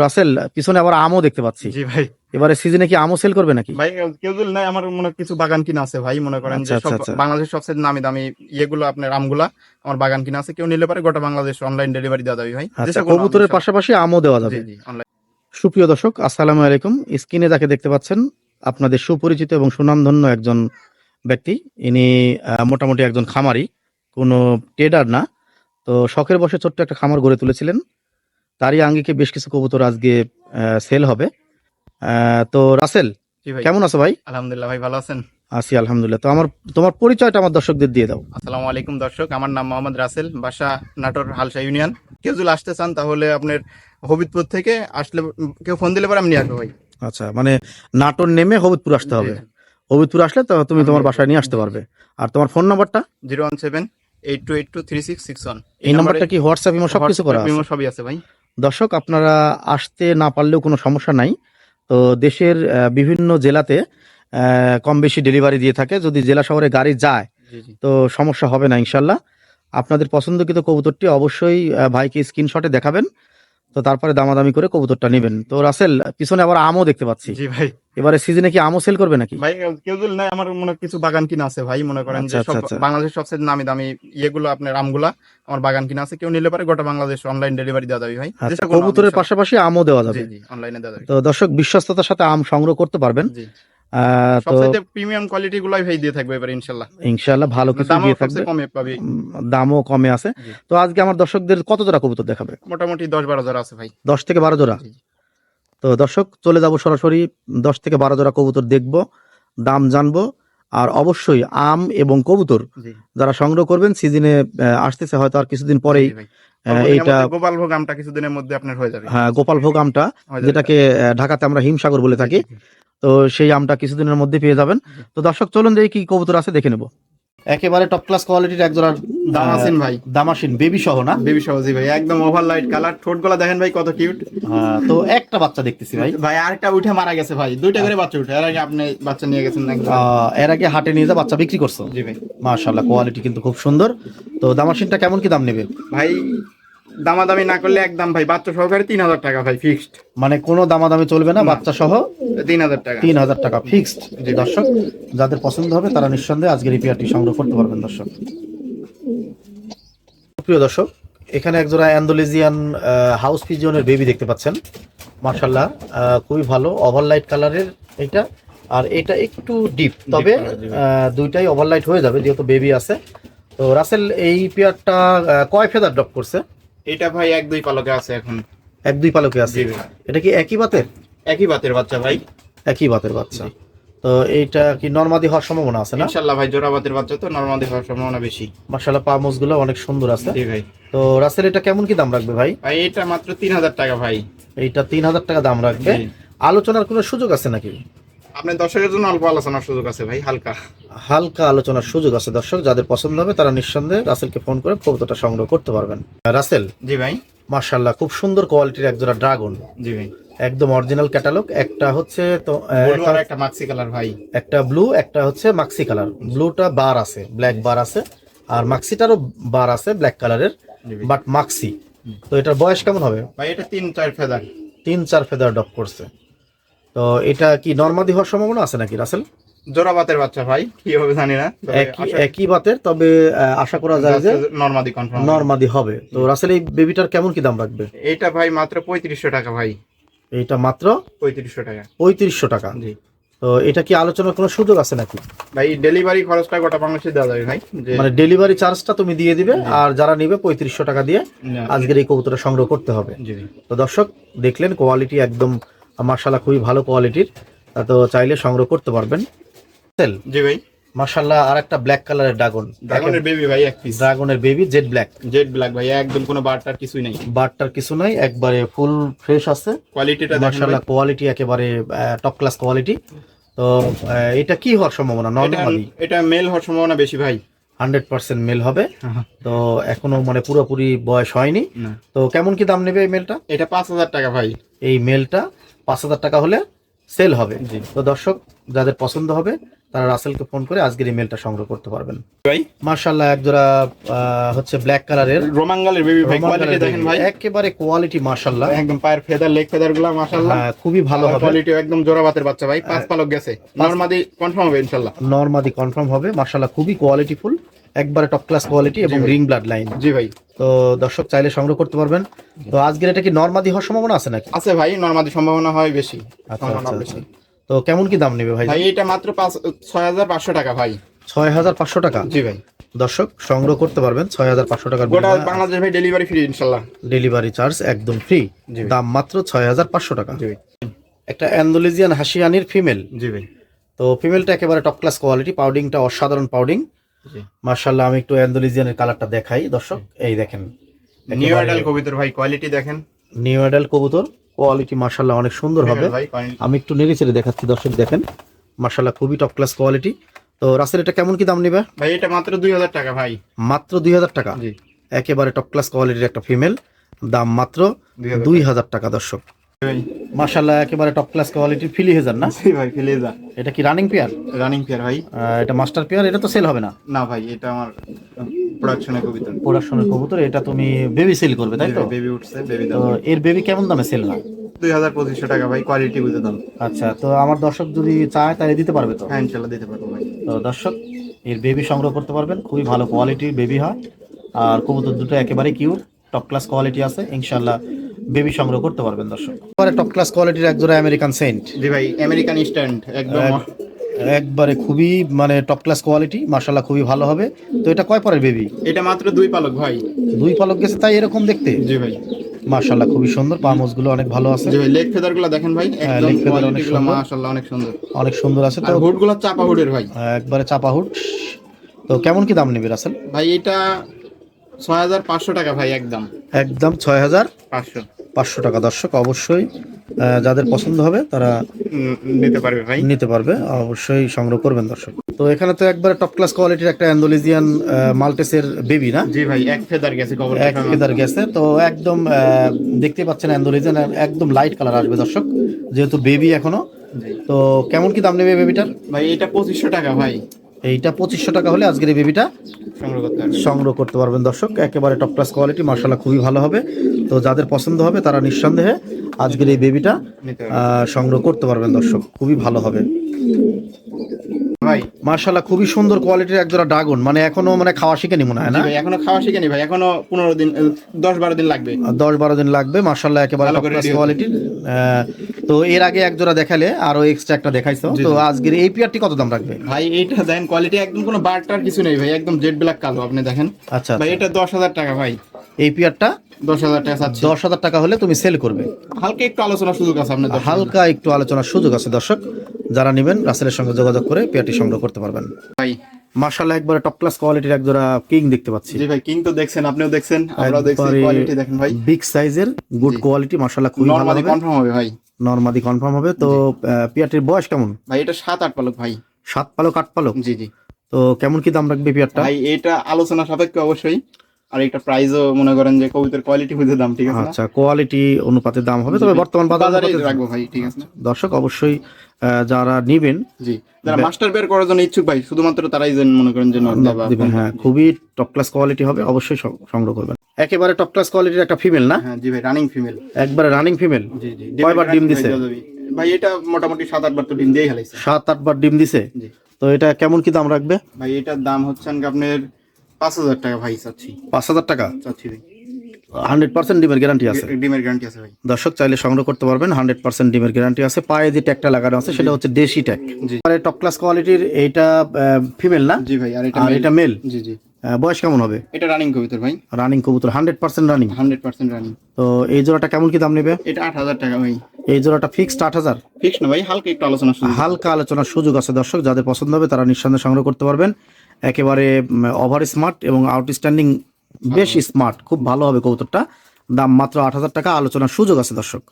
রাসেল, পিছনে আবার আমও দেখতে পাচ্ছি। জি ভাই। এবারে সিজনে কি আমও সেল করবে নাকি? ভাই কেউ যদি নাই, আমার মনে হয় কিছু বাগান কিনা আছে ভাই, মনে করেন আচ্ছা যে আচ্ছা সব আচ্ছা বাংলাদেশের সবচেয়ে নামি দামি ইয়েগুলো আপনার আমগুলা আমার বাগান কিনা আছে, কেউ নিলে পারে গোটা বাংলাদেশ অনলাইন ডেলিভারি দেওয়া যাবে ভাই। আচ্ছা, দেশে কোনো আম কবুতরের সব। পাশাপাশি আমও দেওয়া জি যাবে। জি অনলাইন। সুপ্রিয় দর্শক, আসসালামু আলাইকুম। স্ক্রিনে যাকে দেখতে পাচ্ছেন, আপনাদের সুপরিচিত এবং সুনামধন্য একজন ব্যক্তি। ইনি মোটামুটি একজন খামারি, কোনো ট্রেডার না। তো শখের বশে ছোট্ট একটা খামার গড়ে তুলেছিলেন। তারই আঙ্গিকে বেশ কিছু কবুতর আজকে সেল হবে। তো রাসেল, জি ভাই। কেমন আছো ভাই? আলহামদুলিল্লাহ ভাই, ভালো আছেন? আছি আলহামদুলিল্লাহ। তো তোমার পরিচয়টা আমার দর্শকদের দিয়ে দাও। আসসালামু আলাইকুম দর্শক, আমার নাম মোহাম্মদ রাসেল, বাসা নাটোর হালসা ইউনিয়ন। কেউ যদি আসতে চান তাহলে আপনার হবিবপুর থেকে আসলে কেউ ফোন দিলে পরে আমি নিয়ে আসবো ভাই। আচ্ছা, মানে নাটোর নেমে হবিবপুর আসতে জি হবে। হবিবপুর আসলে তো তুমি আমি তোমার নিয়ে বাসায় আসবো। নিয়ে আসতে জি পারবে। আর তোমার ফোন নাম্বারটা? 01782823661। এই নাম্বারটা কি হোয়াটসঅ্যাপ ইমো সবকিছু করা আছে? সবই আছে ভাই। দর্শক, আপনারা আসতে না পারলেও কোনো সমস্যা নাই। তো দেশের বিভিন্ন জেলাতে কম বেশি ডেলিভারি দিয়ে থাকে। যদি জেলা শহরে গাড়ি যায় জি জি। তো সমস্যা হবে না ইনশাল্লাহ। আপনাদের পছন্দকৃত কবুতরটি অবশ্যই ভাইকে স্ক্রিনশটে দেখাবেন। তো তারপরে দামাদামি করে কবুতরটা নেবেন। তো রাসেল, পিছনে আবার আমও দেখতে পাচ্ছি। জি ভাই। এবারে সিজনে কি আমও সেল করবে নাকি? ভাই কেউ যদি নাই, আমার মনে হয় কিছু বাগান কিনা আছে ভাই, মনে করেন আচ্ছা যে আচ্ছা সব আচ্ছা বাংলাদেশের সবচেয়ে নামি দামি ইয়েগুলো আপনার আমগুলা আমার বাগান কিনা আছে, কেউ নিলে পারে গোটা বাংলাদেশ অনলাইন ডেলিভারি দেওয়া যাবে ভাই। আচ্ছা, দেশে কোনো আম কবুতরের সব। পাশাপাশি আমও দেওয়া জি যাবে। জি অনলাইনে দেওয়া যাবে। তো দর্শক, বিশ্বস্ততার সাথে আম সংগ্রহ করতে পারবেন। জি। তো সবচাইতে প্রিমিয়াম কোয়ালিটি গুলাই ভাই দিয়ে থাকবে এবার ইনশাল্লাহ। ইনশাল্লাহ ভালো কিছু দামও দিয়ে থাকবে। সবচেয়ে কমে পাবি। দামও কমে আছে। জি। তো আজকে আমার দর্শকদের কত জোড়া কবুতর দেখাবে? মোটামুটি 10-12 হাজার আছে ভাই। 10 থেকে 12 জোড়া। জি জি। তো দর্শক, চলে যাব সরাসরি। 10 থেকে 12 জোড়া কবুতর দেখবো, দাম জানবো। আর অবশ্যই আম এবং কবুতর জি যারা সংগ্রহ করবেন, সিজনে আসতেছে হয়তো আর কিছুদিন জি পরেই। জি ভাই। অল্প দিনের এইটা মধ্যে গোপাল ভোগ আমটা কিছুদিনের মধ্যে আপনার হয়ে যাবে। হ্যাঁ, গোপাল ভোগ আমটা, হয়ে যাবে। যেটাকে ঢাকাতে আমরা হিমসাগর বলে জি থাকি। জি জি। তো সেই আমটা কিছুদিনের মধ্যে পেয়ে যাবেন। জি। তো দর্শক, চলুন দেখি কি কবুতর আছে, দেখে নেব। একেবারে টপ ক্লাস কোয়ালিটির একজোড়া দামাসিন ভাই। দামাসিন বেবি সহ না? বেবি সহজি ভাই, একদম ওভার লাইট কালার, ঠোঁট গুলা দেখেন ভাই কত কিউট। তো একটা বাচ্চা দেখতেছি ভাই। ভাই আরেকটা উঠে মারা গেছে ভাই, দুইটা করে বাচ্চা উঠে, এর আগে আপনি বাচ্চা নিয়ে গেছেন একদম। এর আগে হাটে নিয়ে যা বাচ্চা বিক্রি করছো? জি ভাই। মাশাআল্লাহ, কোয়ালিটি কিন্তু খুব সুন্দর। তো দামাসিনটা কেমন কি দাম নেবে? ভাই দামাদামি না করলে একদম ভাই বাচ্চা সহকারে 3,000 টাকা ভাই ফিক্সড। মানে কোনো দামাদামি চলবে না, না। বাচ্চা সহ 3,000 টাকা। 3,000 টাকা ফিক্সড। জি। দর্শক, যাদের পছন্দ হবে তারা নিঃসন্দেহে আজকের এই পেয়ারটি সংগ্রহ করতে পারবেন। দর্শক, প্রিয় দর্শক, এখানে একজোড়া অ্যান্ডোলেজিয়ান হাউস পিজিয়নের বেবি দেখতে পাচ্ছেন। মাশাআল্লাহ, খুবই ভালো ওভারলাইট কালারের এটা। আর এটা একটু ডিপ, তবে দুইটাই ওভারলাইট হয়ে যাবে যেহেতু বেবি আছে। তো রাসেল, এই পেয়ারটা কয় ফেদার ড্রপ করছে? এটা ভাই 1-2 পালকে আছে এখন। 1-2 পালকে আছে। জি ভাই। এটা কি একই বাতের? একই বাতের বাচ্চা ভাই। একই বাতের বাচ্চা। তো এইটা কি নরমাদি হওয়ার সম্ভাবনা আছে না? ইনশাআল্লাহ ভাই, জোড়া বাতের বাচ্চা তো নরমালি হওয়ার সম্ভাবনা বেশি। মাশাআল্লাহ, পা মোজগুলো অনেক সুন্দর আছে। জি ভাই। তো রাসেল, এটা কেমন কি দাম রাখবে ভাই? ভাই এটা মাত্র 3,000 টাকা ভাই। এইটা 3,000 টাকা দাম রাখবে। জি। আলোচনার কোনো সুযোগ আছে নাকি? আপনার দর্শকের জন্য অল্প আলোচনার সুযোগ আছে ভাই, হালকা। হালকা আলোচনার সুযোগ আছে। দর্শক, যাদের পছন্দ হবে তারা নিঃসন্দেহে রাসেলকে ফোন করে কবুতরটা সংগ্রহ করতে পারবেন। রাসেল, জি ভাই। মাশাআল্লাহ, খুব সুন্দর কোয়ালিটির একজোড়া ড্রাগন, জি ভাই। একদম অরিজিনাল ক্যাটালগ। একটা হচ্ছে তো ব্লু আর একটা মাক্সি কালার ভাই। একটা ব্লু, একটা হচ্ছে মাক্সি কালার। ব্লুটা বার আছে, ব্ল্যাক বার আছে। আর মাক্সিটারও বার আছে ব্ল্যাক কালারের, জি ভাই। বাট মাক্সি। তো এটার বয়স কেমন হবে? ভাই এটা 3-4 ফেদার। 3-4 ফেদার ড্রপ করছে। তো এটা কি নরমাদি হওয়ার সম্ভাবনা আছে নাকি রাসেল? জোড়া বাতের বাচ্চা ভাই, কি হবে জানি না, একই বাতের, তবে আশা করা যায় যে নরমাদি কনফার্ম। নরমাদি হবে। তো রাসেল, এই বেবিটার কেমন কি দাম রাখবে? এইটা ভাই মাত্র 3500 টাকা ভাই। এইটা মাত্র 3500 টাকা। 3500 টাকা। জি। তো এটা কি আলোচনার কোনো সুযোগ আছে নাকি? ভাই ডেলিভারি খরচটা গোটা বাংলাদেশে দেওয়া যাবে ভাই। মানে ডেলিভারি চার্জটা তুমি দিয়ে দিবে, আর যারা নিবে 3500 টাকা দিয়ে না। আজকের এই কবুতরটা সংগ্রহ করতে হবে। জি জি। তো দর্শক, দেখলেন কোয়ালিটি একদম মাশাআল্লাহ খুবই ভালো কোয়ালিটির। তো চাইলে সংগ্রহ করতে পারবেন। জি ভাই। মাশাআল্লাহ, আর একটা ব্ল্যাক কালারের ড্রাগনের বেবি ভাই, এক পিস। ড্রাগনের baby jet black. Jet black ভাই, একদম কোনো বারটার কিছুই নাই। বারটার কিছু নাই, একবারে ফুল ফ্রেশ আছে। কোয়ালিটিটা দেখেন মাশাআল্লাহ, ভাই। কোয়ালিটি একেবারে টপ ক্লাস কোয়ালিটি। তো এটা কি হওয়ার সম্ভাবনা? নরমালি এটা মেল হওয়ার সম্ভাবনা বেশি ভাই। 100% মেল হবে। তো এখনো মানে পুরোপুরি বয়স হয়নি। না। তো কেমন কি দাম নেবে এই মেলটা? এটা 5,000 টাকা ভাই। এই মেলটা 5,000 টাকা হলে সেল হবে। জি। তো দর্শক যাদের পছন্দ হবে তারা রাসেলকে ফোন করে আজকের ইমেলটা সংগ্রহ করতে পারবেন। ভাই মার্শাল্লাহ এক জোড়া হচ্ছে ব্ল্যাক কালারের রোমাঙ্গালের বেবি ভাই, রোমান কোয়ালিটি কালারের দেখেন baby। ভাই, একেবারে কোয়ালিটি মার্শাল্লাহ, একদম পায়ের ফেদার, লেগ ফেদার গুলা মাশাআল্লাহ খুবই ভালো হবে। কোয়ালিটি একদম জোড়া বাতের বাচ্চা ভাই, 5 পালক গেছে, নরমাদি কনফার্ম হবে ইনশাআল্লাহ। নরমাদি কনফার্ম হবে মার্শাল্লাহ, খুবই কোয়ালিটিফুল, একবারে টপ ক্লাস কোয়ালিটি এবং ভাই। Ring blood line. জি ভাই, তো দর্শক চাইলে সংগ্রহ করতে পারবেন। তো আজকের এটা কি নরমাদি হওয়ার সম্ভাবনা আছে নাকি? আছে ভাই, নরমাদি সম্ভাবনা হয় বেশি। আচ্ছা সম্ভাবনা আচ্ছা বেশি। আচ্ছা। তো কেমন কি দাম নেবে ভাই? ভাই এটা মাত্র 6500 টাকা ভাই। 6500 টাকা। জি ভাই, দর্শক সংগ্রহ করতে পারবেন 6500 টাকার গোটা বাংলাদেশ ভাই ডেলিভারি ফ্রি ইনশাআল্লাহ। ডেলিভারি চার্জ একদম ফ্রি, জি ভাই। দাম মাত্র 6500 টাকা। জি ভাই, একটা অ্যান্ডালুজিয়ান হাসিয়ানির ফিমেল। জি ভাই, তো ফিমেলটা একেবারে টপ ক্লাস কোয়ালিটি, পাউডিংটা অসাধারণ পাউডিং জি। মার্শাল্লাহ। আমি একটু অ্যান্ডালুজিয়ানের কালারটা দেখাই দর্শক, এই দেখেন নিউ অ্যাডাল কবিতর ভাই, কোয়ালিটি দেখেন। নিউ অ্যাডাল কবুতর, কোয়ালিটি মার্শাল্লাহ অনেক সুন্দর হবে। ভাই quality। আমি একটু নেড়ে চেড়ে দেখাচ্ছি দর্শক, দেখেন মার্শাল্লাহ খুবই টপ ক্লাস কোয়ালিটি। তো রাসেল এটা কেমন কি দাম নেবে? ভাই এটা মাত্র 2000 টাকা ভাই। মাত্র 2000 টাকা। জি, একেবারে টপ ক্লাস কোয়ালিটির একটা ফিমেল, দাম মাত্র 2000 2000 টাকা দর্শক। ভাই। মার্শাল্লাহ একেবারে টপ ক্লাস কোয়ালিটির ফিলি হেজার না? জি ভাই, ফিলিজা এটা কি রানিং পেয়ার? রানিং পেয়ার ভাই। এটা মাস্টার পেয়ার, এটা তো সেল হবে না। না ভাই, এটা আমার প্রোডাকশনের কবিতা। প্রোডাকশনের কবুতর, এটা তুমি বেবি সেল করবে তাই তো? বেবি উঠছে, বেবি তো দাম এর বেবি কেমন দামে সেল হয়? 2500 টাকা ভাই, কোয়ালিটি বুঝে দাম। আচ্ছা, তো আমার দর্শক যদি চায় তাহলে দিতে পারবে তো? হ্যাঁ ইনশাআল্লাহ দিতে পারবো ভাই। তো দর্শক এর বেবি সংগ্রহ করতে পারবেন, খুবই ভালো কোয়ালিটির বেবি হয়। আর কবুতর দুটো একেবারে কিউট, টপ ক্লাস কোয়ালিটি আছে, ইনশাআল্লাহ বেবি সংগ্রহ করতে পারবেন দর্শক। পরে টপ ক্লাস কোয়ালিটির এক জোড়া আমেরিকান সেন্ট। জি ভাই, আমেরিকান স্ট্যান্ড একদম। একবারে খুবই মানে টপ ক্লাস কোয়ালিটি মার্শাল্লাহ, খুবই ভালো হবে। তো এটা কয় পরের বেবি? এটা মাত্র 2 পালক ভাই। 2 পালক গেছে তাই এরকম দেখতে। জি ভাই, মার্শাল্লাহ খুবই সুন্দর, পা মোজগুলো অনেক ভালো আছে, জি ভাই, লেগ ফেদার গুলো দেখেন ভাই, হ্যাঁ, একদম leg feather কোয়ালিটি অনেক গুলো সুন্দর। মাশাআল্লাহ অনেক সুন্দর। অনেক সুন্দর আছে। আর তো হুড গুলো চাপা হুডের ভাই। একবারে চাপা হুড। তো কেমন কি দাম নেবে রাসেল? ভাই এটা 6500 টাকা ভাই, একদম একদম 6500 500 টাকা দর্শক। অবশ্যই যাদের পছন্দ হবে তারা নিতে পারবে ভাই। নিতে পারবে, অবশ্যই সংগ্রহ করবেন দর্শক। তো এখানে তো একবারে টপ ক্লাস কোয়ালিটির একটা অ্যান্ডালুজিয়ান মাল্টেসের বেবি না? জি ভাই, এক ফেদার গেছে কবর। এক ফেদার গেছে, তো একদম দেখতে পাচ্ছেন অ্যান্ডালুজিয়ান একদম লাইট কালার আসবে দর্শক, যেহেতু বেবি এখনো। তো কেমন কি দাম নেবে বেবিটার? ভাই এটা 2500 টাকা ভাই, এইটা 2500 টাকা হলে আজকের এই বেবিটা সংগ্রহ করতে পারবে। সংগ্রহ করতে পারবেন দর্শক। একেবারে টপ ক্লাস কোয়ালিটি মার্শাল্লাহ, খুবই ভালো হবে। তো যাদের পছন্দ হবে তারা নিঃসন্দেহে আজকের এই বেবিটা নিতে পারবে সংগ্রহ করতে পারবেন দর্শক, খুবই ভালো হবে ভাই। মার্শাল্লাহ। খুবই সুন্দর কোয়ালিটির একজোড়া ড্রাগন, মানে এখনো মানে খাওয়া শিখেনি মনে হয় জি না? ভাই, এখনো খাওয়া শিখেনি ভাই, এখনো 15 দিন 10-12 দিন লাগবে। 10-12 দিন লাগবে মার্শাল্লাহ, একেবারে ভালো টপ করে ক্লাস ready হতে। কোয়ালিটির। তো এর আগে একজোড়া দেখালে আরো এক্সট্রা একটা দেখাইছো, জি, তো জি। আজকের এই পেয়ারটি কত দাম রাখবে? ভাই এইটা দেখেন কোয়ালিটি একদম কোনো বারটার কিছু নেই ভাই, একদম জেড ব্ল্যাক কালো আপনি দেখেন। আচ্ছা ভাই আচ্ছা। এটা 10,000 টাকা ভাই, এই পেয়ারটা 10,000 টাকা চাচ্ছি। 10,000 টাকা হলে তুমি সেল করবে। হালকা একটু আলোচনার সুযোগ আছে আপনার। হালকা একটু আলোচনার সুযোগ আছে দর্শক, যারা নেবেন রাসেলের সঙ্গে যোগাযোগ করে পেয়ারটি সংগ্রহ করতে পারবেন। ভাই মার্শাল্লাহ একবারে টপ ক্লাস কোয়ালিটির একজোড়া কিং দেখতে পাচ্ছি। জি ভাই, কিং তো দেখছেন, আপনিও দেখছেন, আমরাও দেখছি, কোয়ালিটি দেখেন ভাই, বিগ সাইজের গুড জি। কোয়ালিটি মার্শাল্লাহ, খুবই ভালো নরমালি হবে। কনফার্ম হবে ভাই। নরমাদি কনফার্ম হবে। তো পেয়ারটির বয়স কেমন? ভাই এটা 7-8 পালক ভাই। 7 পালক 8 পালক। জি জি। তো কেমন কি দাম রাখবে পেয়ারটা? ভাই এটা আলোচনা সাপেক্ষে অবশ্যই, আর একটা প্রাইসও মনে করেন যে কবিতার কোয়ালিটি বুঝে দাম, ঠিক আছে না? আচ্ছা, কোয়ালিটি অনুপাতে দাম হবে, তবে বর্তমান বাজারে বাজারে রাখবো ভাই, ঠিক আছে না? দর্শক অবশ্যই যারা নিবেন জি, যারা মাস্টার বের করার জন্য ইচ্ছুক ভাই, শুধুমাত্র তারাই যেন মনে করেন যে নক দেবা। দিবেন। হ্যাঁ, খুবই টপ ক্লাস কোয়ালিটি হবে, অবশ্যই সংগ্রহ করবেন। একেবারে টপ ক্লাস কোয়ালিটির একটা ফিমেল না? হ্যাঁ জি ভাই, রানিং ফিমেল। একবারে রানিং ফিমেল। জি জি। কয়বার ডিম দিছে? ভাই এটা মোটামুটি 7-8 বার তো ডিম দিয়ে হেলাইছে। 7-8 বার ডিম দিছে। জি। তো এটা কেমন কি দাম রাখবে? ভাই এটার দাম হচ্ছে আপনার 5,000 টাকা ভাই চাচ্ছি। 5,000 টাকা। চাচ্ছি ভাই, 100% ডিমের গ্যারান্টি আছে। ডিমের গ্যারান্টি আছে ভাই। দর্শক চাইলে সংগ্রহ করতে পারবেন, 100% ডিমের গ্যারান্টি আছে। পায়ে যে ট্যাগটা লাগানো আছে সেটা হচ্ছে দেশি ট্যাগ। জি। আর টপ ক্লাস কোয়ালিটির এইটা ফিমেল না? জি ভাই, আর আর এটা মেল। জি জি। বয়স কেমন হবে? এটা রানিং কবিতর ভাই, রানিং কবুতর, 100% রানিং। 100% রানিং। তো এই জোড়াটা কেমন কি দাম নেবে? এটা 8,000 টাকা ভাই। এই জোড়াটা ফিক্সড 8,000। ফিক্স না ভাই, হালকা একটু আলোচনা শুরু। হালকা আলোচনার সুযোগ আছে দর্শক, যাদের পছন্দ হবে তারা নিঃসন্দেহে সংগ্রহ করতে পারবেন। একেবারে ওভার স্মার্ট এবং আউটস্ট্যান্ডিং, বেশ স্মার্ট, খুব ভালো হবে কবুতরটা। দাম মাত্র 8,000 টাকা, আলোচনার সুযোগ আছে দর্শক।